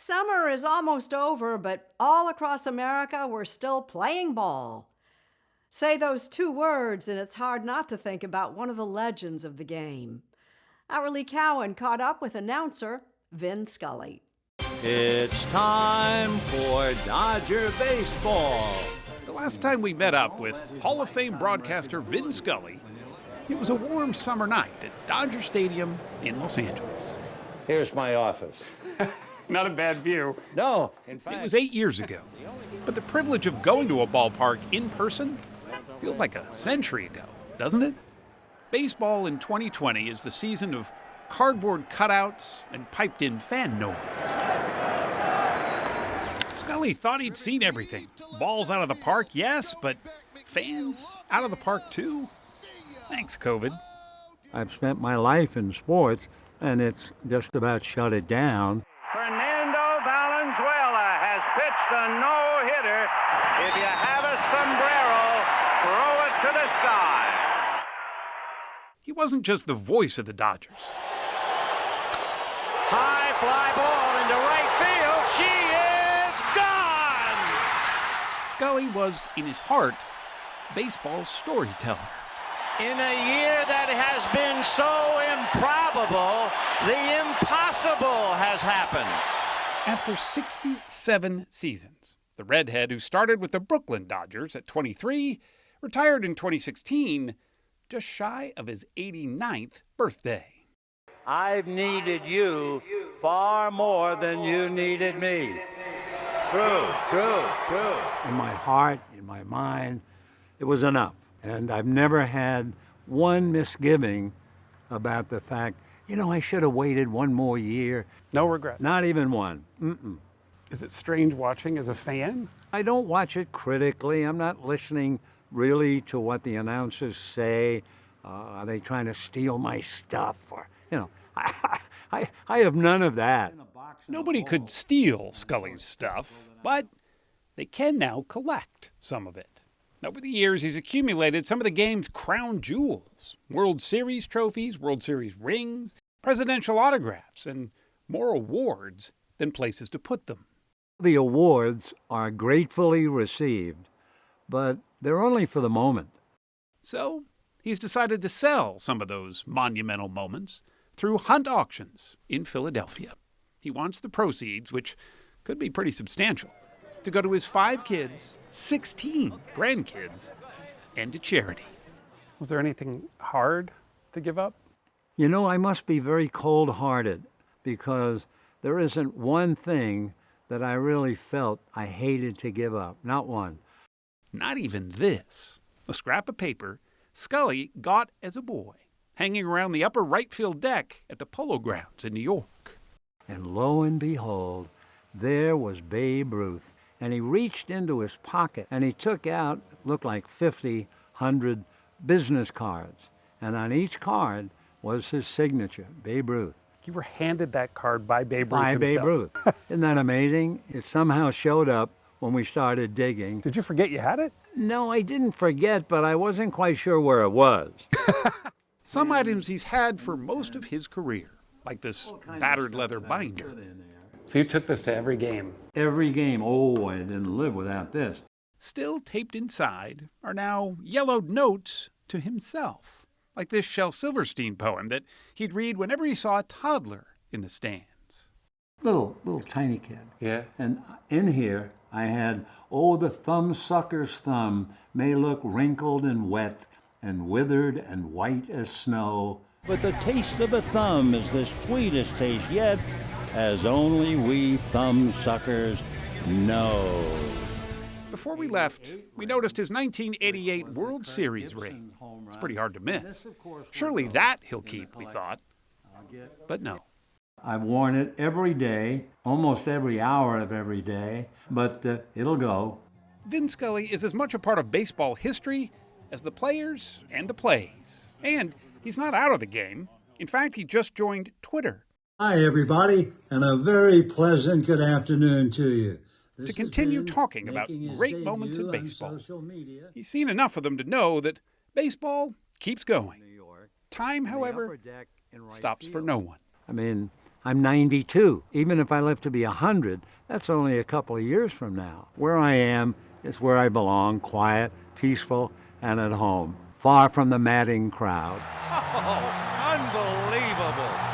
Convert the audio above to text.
Summer is almost over, but all across America, we're still playing ball. Say those two words, and it's hard not to think about one of the legends of the game. Our Lee Cowan caught up with announcer Vin Scully. It's time for Dodger baseball. The last time we met up with Hall of Fame broadcaster Vin Scully, it was a warm summer night at Dodger Stadium in Los Angeles. Here's my office. Not a bad view. No, in fact, It was 8 years ago, but the privilege of going to a ballpark in person feels like a century ago, doesn't it? Baseball in 2020 is the season of cardboard cutouts and piped-in fan noise. Scully thought he'd seen everything. Balls out of the park, yes, but fans out of the park too? Thanks, COVID. I've spent my life in sports, and it's just about shut it down. Fernando Valenzuela has pitched a no-hitter. If you have a sombrero, throw it to the sky. He wasn't just the voice of the Dodgers. high fly ball into right field. She is gone! Scully was, in his heart, baseball's storyteller. In a year that has been so improbable, the impossible has happened. After 67 seasons, the redhead who started with the Brooklyn Dodgers at 23 retired in 2016, just shy of his 89th birthday. I've needed you far more than you needed me. True. In my heart, in my mind, it was enough. And I've never had one misgiving about the fact, I should have waited one more year. No regret. Not even one. Is it strange watching as a fan? I don't watch it critically. I'm not listening really to what the announcers say. Are they trying to steal my stuff? Or, I have none of that. Nobody could steal Scully's stuff, but they can now collect some of it. Over the years, he's accumulated some of the game's crown jewels: World Series trophies, World Series rings, presidential autographs, and more awards than places to put them. The awards are gratefully received, but they're only for the moment. So he's decided to sell some of those monumental moments through Hunt Auctions in Philadelphia. He wants the proceeds, which could be pretty substantial, to go to his 5 kids, 16 grandkids, and to charity. Was there anything hard to give up? I must be very cold-hearted because there isn't one thing that I really felt I hated to give up. Not one. Not even this. A scrap of paper Scully got as a boy, hanging around the upper right field deck at the Polo Grounds in New York. And lo and behold, there was Babe Ruth. And he reached into his pocket and he took out, looked like 50, 100 business cards. And on each card was his signature, Babe Ruth. You were handed that card by Babe Ruth By himself. Babe Ruth. Isn't that amazing? It somehow showed up when we started digging. Did you forget you had it? No, I didn't forget, but I wasn't quite sure where it was. Some items he's had for most of his career, like this battered leather binder. So you took this to every game. Every game. Oh, I didn't live without this. Still taped inside are now yellowed notes to himself, like this Shel Silverstein poem that he'd read whenever he saw a toddler in the stands. Little tiny kid. Yeah. And in here, I had, oh, the thumbsucker's thumb may look wrinkled and wet and withered and white as snow. But the taste of a thumb is the sweetest taste yet, as only we thumbsuckers know. Before we left, we noticed his 1988 World Series ring. It's pretty hard to miss. Surely that he'll keep, we thought. But no. I've worn it every day, almost every hour of every day, but it'll go. Vin Scully is as much a part of baseball history as the players and the plays. And he's not out of the game. In fact, he just joined Twitter. Hi, everybody, and a very pleasant good afternoon to you. To continue talking about great moments in baseball. He's seen enough of them to know that baseball keeps going. Time, however, stops for no one. I mean, I'm 92. Even if I live to be 100, that's only a couple of years from now. Where I am is where I belong, quiet, peaceful, and at home, far from the madding crowd. Oh, unbelievable.